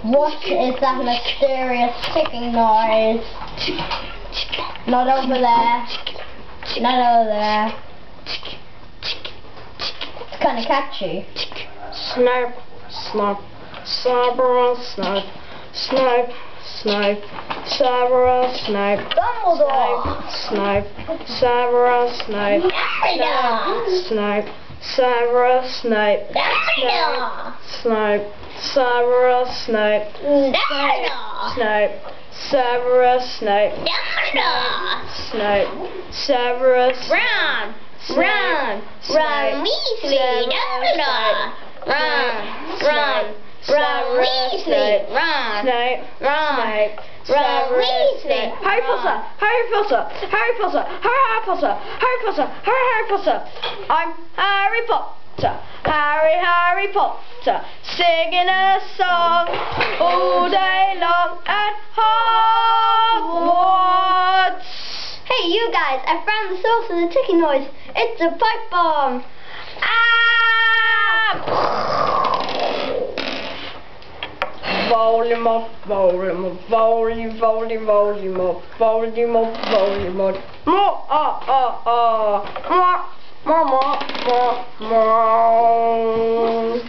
What is that mysterious ticking noise? Not over there. Not over there. It's kind of catchy. Snope, snope, Cerberus, snope, snope, snope, Cerberus, snope, Dumbledore! snope, Cerberus, snope, snope, Cerberus, snope, snope, Cerberus, snope, snope, Cerberus, snope, snope, Cerberus, Run! Run! Run, Weasley! Dumbledore! Run! Run! Run, Weasley! Run! Snape, Run! Run, Weasley! Harry Potter! Harry Potter! Harry Potter! Harry Potter! Harry Potter! Harry Potter! I'm Harry Potter! Harry Potter! Singing a song all day long at Hogwarts! Hey, you guys! I found the source of the ticking noise. It's a pipe bomb! Ah! Voldemort, Voldemort, Voldemort, Voldemort, Voldemort. More.